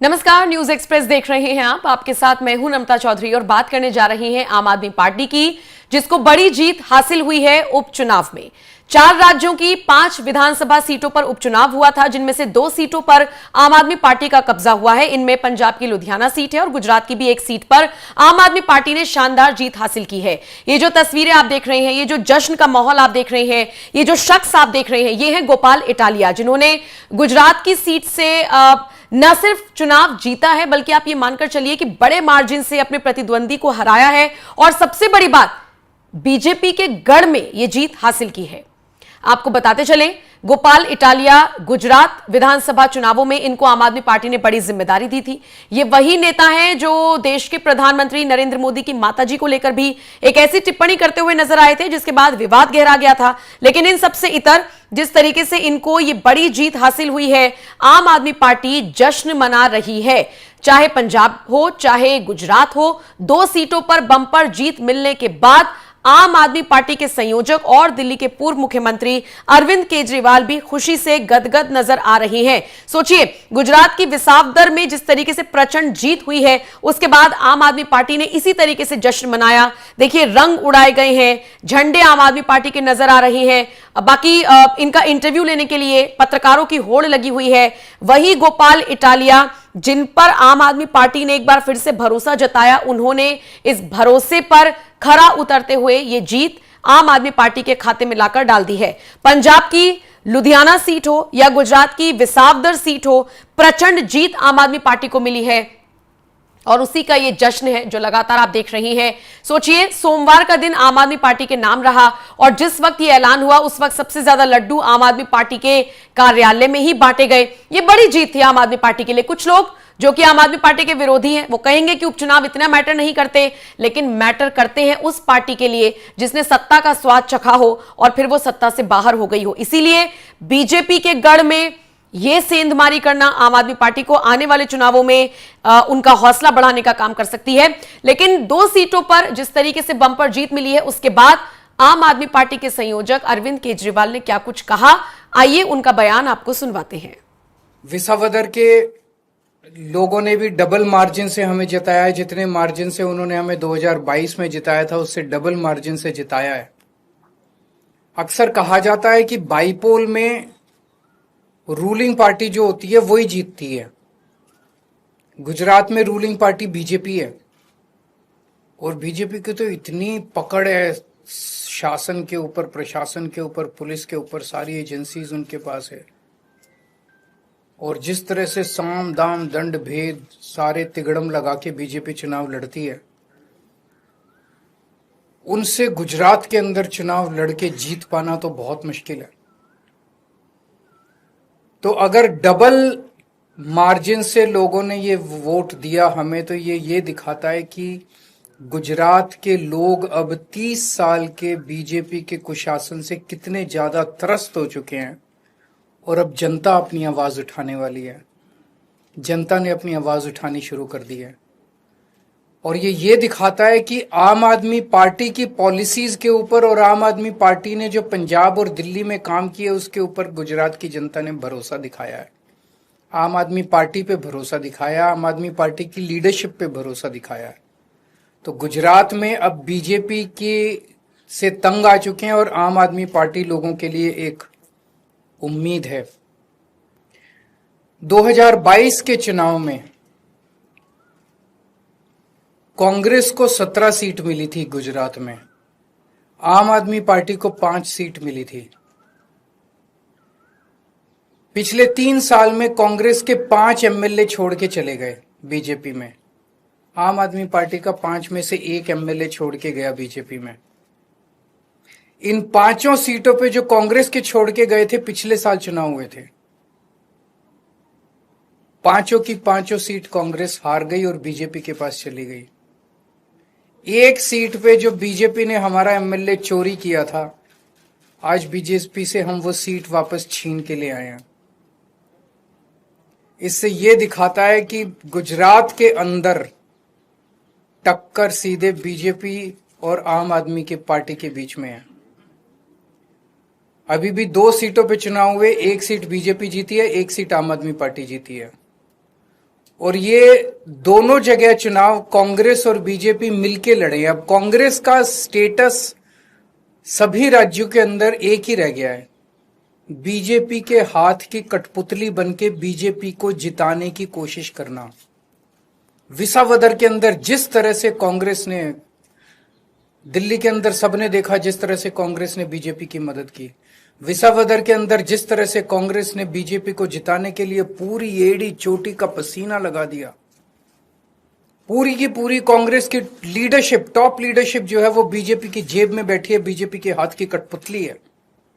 नमस्कार, news express देख रहे हैं आप। आपके साथ मैं हूं नम्रता चौधरी और बात करने जा रही हैं आम आदमी पार्टी की, जिसको बड़ी जीत हासिल हुई है उपचुनाव में। 4 राज्यों की 5 विधानसभा सीटों पर उपचुनाव हुआ था, जिनमें से 2 सीटों पर आम आदमी पार्टी का कब्जा हुआ है। इनमें पंजाब की लुधियाना सीट है और गुजरात की भी एक सीट पर आम आदमी पार्टी ने शानदार जीत हासिल की है। ये जो तस्वीरें आप देख रहे हैं, ये जो जश्न का माहौल आप देख रहे हैं, ये जो शख्स आप देख रहे हैं, ये है गोपाल इटालिया, जिन्होंने गुजरात की सीट से न सिर्फ चुनाव जीता है, बल्कि आप ये मानकर चलिए कि बड़े मार्जिन से अपने प्रतिद्वंदी को हराया है। और सबसे बड़ी बात, बीजेपी के गढ़ में यह जीत हासिल की है। आपको बताते चलें, गोपाल इटालिया गुजरात विधानसभा चुनावों में इनको आम आदमी पार्टी ने बड़ी जिम्मेदारी दी थी। ये वही नेता हैं जो देश के प्रधानमंत्री नरेंद्र मोदी की माताजी को लेकर भी एक ऐसी टिप्पणी करते हुए नजर आए थे, जिसके बाद विवाद गहरा गया था। लेकिन इन सबसे इतर जिस तरीके से इनको ये बड़ी जीत हासिल हुई है, आम आदमी पार्टी जश्न मना रही है। चाहे पंजाब हो चाहे गुजरात हो, 2 सीटों पर बंपर जीत मिलने के बाद आम आदमी पार्टी के संयोजक और दिल्ली के पूर्व मुख्यमंत्री अरविंद केजरीवाल भी खुशी से गदगद नजर आ रही हैं। सोचिए, गुजरात की विसावदर में जिस तरीके से प्रचंड जीत हुई है, उसके बाद आम आदमी पार्टी ने इसी तरीके से जश्न मनाया। देखिए, रंग उड़ाए गए हैं, झंडे आम आदमी पार्टी के नजर आ रहे हैं। बाकी इनका इंटरव्यू लेने के लिए पत्रकारों की होड़ लगी हुई है। वही गोपाल इटालिया, जिन पर आम आदमी पार्टी ने एक बार फिर से भरोसा जताया, उन्होंने इस भरोसे पर खरा उतरते हुए ये जीत आम आदमी पार्टी के खाते में लाकर डाल दी है। पंजाब की लुधियाना सीट हो या गुजरात की विसावदर सीट हो, प्रचंड जीत आम आदमी पार्टी को मिली है और उसी का ये जश्न है जो लगातार आप देख रही हैं। सोचिए, सोमवार का दिन आम आदमी पार्टी के नाम रहा और जिस वक्त ये ऐलान हुआ, उस वक्त सबसे ज्यादा लड्डू आम आदमी पार्टी के कार्यालय में ही बांटे गए। ये बड़ी जीत थी आम आदमी पार्टी के लिए। कुछ लोग जो कि आम आदमी पार्टी के विरोधी हैं, वो कहेंगे कि उपचुनाव इतना मैटर नहीं करते, लेकिन मैटर करते हैं उस पार्टी के लिए जिसने सत्ता का स्वाद चखा हो और फिर वो सत्ता से बाहर हो गई हो। इसीलिए बीजेपी के गढ़ में ये सेंधमारी करना आम आदमी पार्टी को आने वाले चुनावों में उनका हौसला बढ़ाने का काम कर सकती है। लेकिन 2 सीटों पर जिस तरीके से बंपर जीत मिली है, उसके बाद आम आदमी पार्टी के संयोजक अरविंद केजरीवाल ने क्या कुछ कहा, आइए उनका बयान आपको सुनवाते हैं। विसावदर के लोगों ने भी डबल मार्जिन से हमें जिताया है। जितने मार्जिन से उन्होंने हमें 2022 में जिताया था, उससे डबल मार्जिन से जिताया है। अक्सर कहा जाता है कि बाईपोल में रूलिंग पार्टी जो होती है वही जीतती है। गुजरात में रूलिंग पार्टी बीजेपी है और बीजेपी की तो इतनी पकड़ है शासन के ऊपर, प्रशासन के ऊपर, पुलिस के ऊपर, सारी एजेंसीज उनके पास है। और जिस तरह से साम दाम दंड भेद सारे तिगड़म लगा के बीजेपी चुनाव लड़ती है, उनसे गुजरात के अंदर चुनाव लड़के जीत पाना तो बहुत मुश्किल है। तो अगर डबल मार्जिन से लोगों ने ये वोट दिया हमें, तो ये दिखाता है कि गुजरात के लोग अब 30 साल के बीजेपी के कुशासन से कितने ज्यादा त्रस्त हो चुके हैं और अब जनता अपनी आवाज उठाने वाली है। जनता ने अपनी आवाज उठानी शुरू कर दी है और ये दिखाता है कि आम आदमी पार्टी की पॉलिसीज के ऊपर और आम आदमी पार्टी ने जो पंजाब और दिल्ली में काम किया उसके ऊपर गुजरात की जनता ने भरोसा दिखाया है। आम आदमी पार्टी पे भरोसा दिखाया, आम आदमी पार्टी की लीडरशिप पे भरोसा दिखाया है। तो गुजरात में अब बीजेपी के से तंग आ चुके हैं और आम आदमी पार्टी लोगों के लिए एक उम्मीद है। 2022 के चुनाव में कांग्रेस को 17 सीट मिली थी गुजरात में, आम आदमी पार्टी को 5 सीट मिली थी। पिछले 3 साल में कांग्रेस के 5 एमएलए छोड़ के चले गए बीजेपी में, आम आदमी पार्टी का 5 में से 1 एमएलए छोड़ के गया बीजेपी में। इन 5 सीटों पे जो कांग्रेस के छोड़ के गए थे, पिछले साल चुनाव हुए थे, 5 की 5 सीट कांग्रेस हार गई और बीजेपी के पास चली गई। 1 सीट पे जो बीजेपी ने हमारा एमएलए चोरी किया था, आज बीजेपी से हम वो सीट वापस छीन के ले आए हैं। इससे ये दिखाता है कि गुजरात के अंदर टक्कर सीधे बीजेपी और आम आदमी की पार्टी के बीच में है। अभी भी 2 सीटों पे चुनाव हुए, 1 सीट बीजेपी जीती है, 1 सीट आम आदमी पार्टी जीती है। और ये दोनों जगह चुनाव कांग्रेस और बीजेपी मिलके लड़े। अब कांग्रेस का स्टेटस सभी राज्यों के अंदर एक ही रह गया है, बीजेपी के हाथ की कठपुतली बनके बीजेपी को जिताने की कोशिश करना। विसावदर के अंदर जिस तरह से कांग्रेस ने, दिल्ली के अंदर सबने देखा जिस तरह से कांग्रेस ने बीजेपी की मदद की, विसावदर के अंदर जिस तरह से कांग्रेस ने बीजेपी को जिताने के लिए पूरी एड़ी चोटी का पसीना लगा दिया। पूरी की पूरी कांग्रेस की लीडरशिप, टॉप लीडरशिप जो है वो बीजेपी की जेब में बैठी है, बीजेपी के हाथ की कठपुतली है।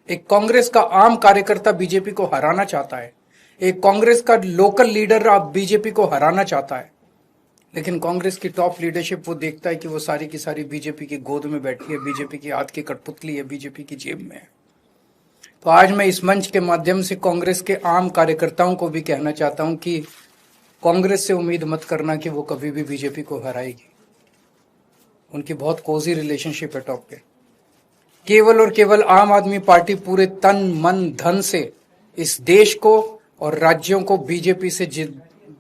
एक कांग्रेस का आम कार्यकर्ता बीजेपी को हराना चाहता है, एक कांग्रेस का लोकल लीडर अब बीजेपी को हराना चाहता है, लेकिन कांग्रेस की टॉप लीडरशिप वो देखता है कि वो सारी की सारी बीजेपी की गोद में बैठी है, बीजेपी की हाथ की कठपुतली है, बीजेपी की जेब में है। तो आज मैं इस मंच के माध्यम से कांग्रेस के आम कार्यकर्ताओं को भी कहना चाहता हूं कि कांग्रेस से उम्मीद मत करना कि वो कभी भी बीजेपी को हराएगी। उनकी बहुत कोजी रिलेशनशिप है टॉप पे। केवल और केवल आम आदमी पार्टी पूरे तन मन धन से इस देश को और राज्यों को बीजेपी से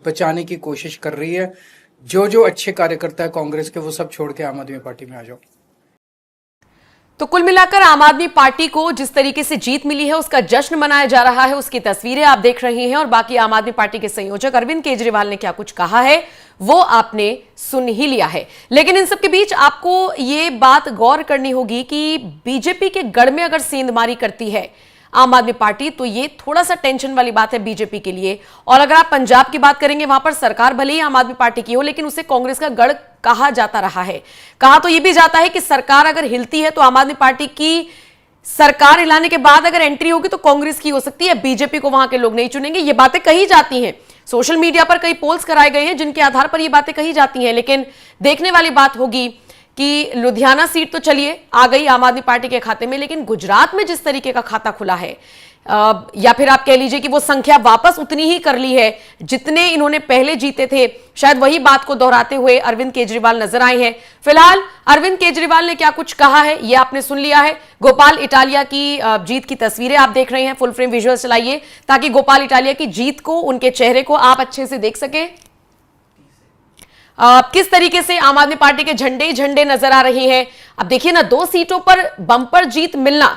बचाने की कोशिश कर रही है। जो जो अच्छे कार्यकर्ता है कांग्रेस के वो सब छोड़ के आम आदमी पार्टी में आ जाओ। तो कुल मिलाकर आम आदमी पार्टी को जिस तरीके से जीत मिली है उसका जश्न मनाया जा रहा है, उसकी तस्वीरें आप देख रहे हैं। और बाकी आम आदमी पार्टी के संयोजक अरविंद केजरीवाल ने क्या कुछ कहा है वो आपने सुन ही लिया है। लेकिन इन सब के बीच आपको ये बात गौर करनी होगी कि बीजेपी के गढ़ में अगर सेंधमारी करती है आम आदमी पार्टी तो ये थोड़ा सा टेंशन वाली बात है बीजेपी के लिए। और अगर आप पंजाब की बात करेंगे वहां पर सरकार भले ही आम आदमी पार्टी की हो लेकिन उसे कांग्रेस का गढ़ कहा जाता रहा है। कहा तो यह भी जाता है कि सरकार अगर हिलती है तो आम आदमी पार्टी की सरकार हिलाने के बाद अगर एंट्री होगी तो कांग्रेस की हो सकती है, बीजेपी को वहां के लोग नहीं चुनेंगे। ये बातें कही जाती हैं, सोशल मीडिया पर कई पोल्स कराए गए हैं जिनके आधार पर ये बातें कही जाती हैं। लेकिन देखने वाली बात होगी कि लुधियाना सीट तो चलिए आ गई आम आदमी पार्टी के खाते में, लेकिन गुजरात में जिस तरीके का खाता खुला है या फिर आप कह लीजिए कि वो संख्या वापस उतनी ही कर ली है जितने इन्होंने पहले जीते थे, शायद वही बात को दोहराते हुए अरविंद केजरीवाल नजर आए हैं। फिलहाल अरविंद केजरीवाल ने क्या कुछ कहा है ये आपने सुन लिया है। गोपाल इटालिया की जीत की तस्वीरें आप देख रहे हैं, फुल फ्रेम विजुअल चलाइए ताकि गोपाल इटालिया की जीत को, उनके चेहरे को आप अच्छे से देख सके। किस तरीके से आम आदमी पार्टी के झंडे ही झंडे नजर आ रहे हैं। अब देखिए ना, 2 सीटों पर बंपर जीत मिलना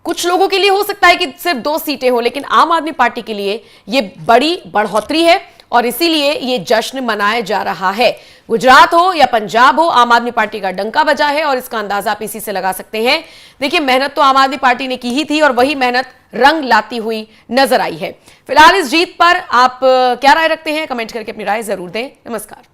कुछ लोगों के लिए हो सकता है कि सिर्फ 2 सीटें हो, लेकिन आम आदमी पार्टी के लिए यह बड़ी बढ़ोतरी है और इसीलिए यह जश्न मनाया जा रहा है। गुजरात हो या पंजाब हो, आम आदमी पार्टी का डंका बजा है और इसका अंदाजा आप इसी से लगा सकते हैं। देखिए, मेहनत तो आम आदमी पार्टी ने की ही थी और वही मेहनत रंग लाती हुई नजर आई है। फिलहाल इस जीत पर आप क्या राय रखते हैं, कमेंट करके अपनी राय जरूर दें। नमस्कार।